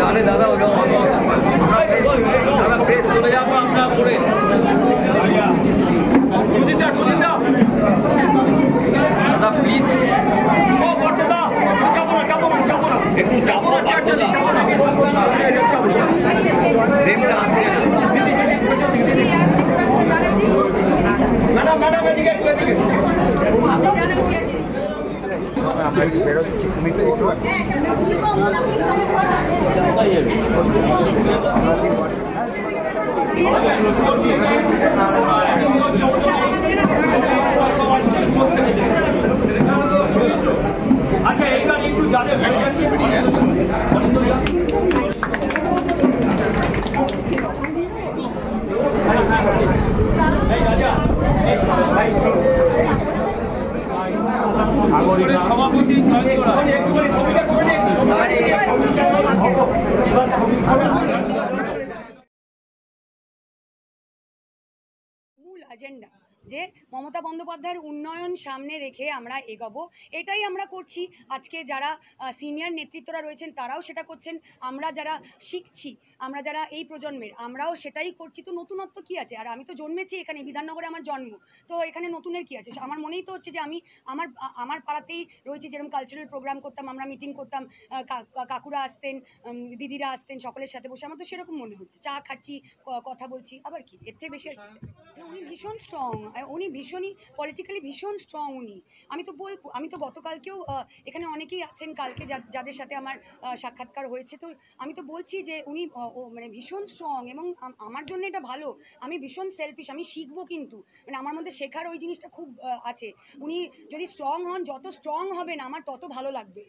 আরে দাদা দাদা প্রেস চলে যাবো আপনার করে দাদা প্লিজ একটু যাবো না ম্যাডাম ম্যাডাম এদিকে আচ্ছা এইবার একটু যাদের হয়ে যাচ্ছে সভাপতি ছবিটা করে মূল এজেন্ডা যে মমতা বন্দ্যোপাধ্যায়ের উন্নয়ন সামনে রেখে আমরা এগোবো, এটাই আমরা করছি। আজকে যারা সিনিয়র নেতৃত্বরা রয়েছেন তারাও সেটা করছেন, আমরা যারা শিখছি, আমরা যারা এই প্রজন্মের আমরাও সেটাই করছি। তো নতুনত্ব কী আছে? আর আমি তো জন্মেছি এখানে, বিধাননগরে আমার জন্ম, তো এখানে নতুনের কী আছে? আমার মনেই তো হচ্ছে যে আমি আমার পাড়াতেই রয়েছি, যেরকম কালচারাল প্রোগ্রাম করতাম, আমরা মিটিং করতাম, কাকুরা আসতেন, দিদিরা আসতেন, সকলের সাথে বসে আমার তো সেরকম মনে হচ্ছে। চা খাচ্ছি, কথা বলছি, আবার কি এর থেকে বেশি আর কি? উনি ভীষণ স্ট্রং, উনি ভীষণই পলিটিক্যালি ভীষণ স্ট্রং উনি। আমি তো গতকালকেও এখানে অনেকেই আছেন কালকে যাদের সাথে আমার সাক্ষাৎকার হয়েছে, তো আমি তো বলছি যে উনি মানে ভীষণ স্ট্রং এবং আমার জন্য এটা ভালো। আমি ভীষণ সেলফিশ, আমি শিখবো, কিন্তু মানে আমার মধ্যে শেখার ওই জিনিসটা খুব আছে। উনি যদি স্ট্রং হন, যত স্ট্রং হবেন আমার তত ভালো লাগবে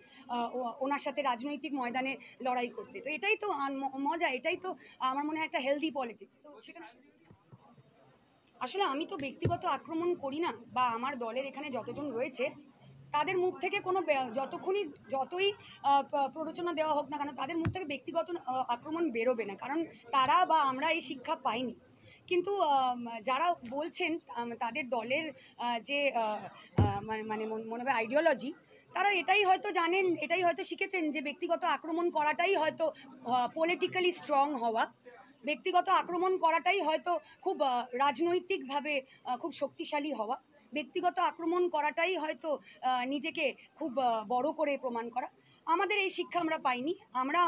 ওনার সাথে রাজনৈতিক ময়দানে লড়াই করতে। তো এটাই তো মজা, এটাই তো আমার মনে হয় একটা হেলদি পলিটিক্স। তো সেখানে আসলে আমি তো ব্যক্তিগত আক্রমণ করি না, বা আমার দলের এখানে যতজন রয়েছে তাদের মুখ থেকে কোনো যতই প্ররোচনা দেওয়া হোক না কেন, তাদের মুখ থেকে ব্যক্তিগত আক্রমণ বেরোবে না, কারণ তারা বা আমরা এই শিক্ষা পাইনি। কিন্তু যারা বলছেন তাদের দলের যে মানে মনে হয় আইডিওলজি, তারা এটাই হয়তো জানেন, এটাই হয়তো শিখেছেন যে ব্যক্তিগত আক্রমণ করাটাই হয়তো পলিটিক্যালি স্ট্রং হওয়া, ব্যক্তিগত আক্রমণ করাটাই হয়তো খুব রাজনৈতিকভাবে খুব শক্তিশালী হওয়া, ব্যক্তিগত আক্রমণ করাটাই হয়তো নিজেকে খুব বড় করে প্রমাণ করা। আমাদের এই শিক্ষা আমরা পাইনি। আমরা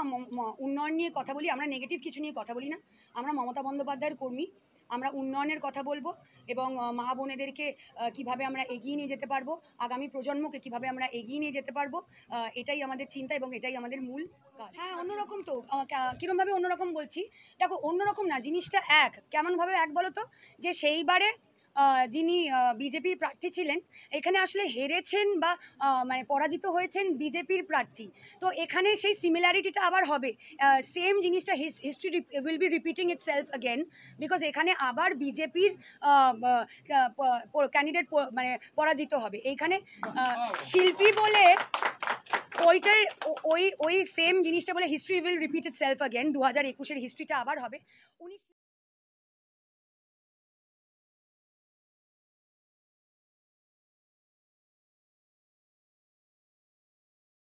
উন্নয়ন নিয়ে কথা বলি, আমরা নেগেটিভ কিছু নিয়ে কথা বলি না। আমরা মমতা বন্দ্যোপাধ্যায়ের কর্মী, আমরা উন্নয়নের কথা বলবো এবং মা বোনেদেরকে কিভাবে আমরা এগিয়ে নিয়ে যেতে পারবো, আগামী প্রজন্মকে কিভাবে আমরা এগিয়ে নিয়ে যেতে পারবো, এটাই আমাদের চিন্তা এবং এটাই আমাদের মূল কাজ। হ্যাঁ, অন্যরকম তো কীরকমভাবে অন্যরকম বলছি? দেখো, অন্যরকম না, জিনিসটা এক। কেমনভাবে এক বলো তো? যে সেইবারে যিনি বিজেপির প্রার্থী ছিলেন, এখানে আসলে হেরেছেন বা মানে পরাজিত হয়েছেন বিজেপির প্রার্থী। তো এখানে সেই সিমিলারিটিটা আবার হবে, সেম জিনিসটা history will be repeating itself again, because এখানে আবার বিজেপির ক্যান্ডিডেট মানে পরাজিত হবে। এইখানে শিল্পী বলে ওইটার ওই সেম জিনিসটা বলে history will repeat itself again, 2021-এর হিস্ট্রিটা আবার হবে। উনি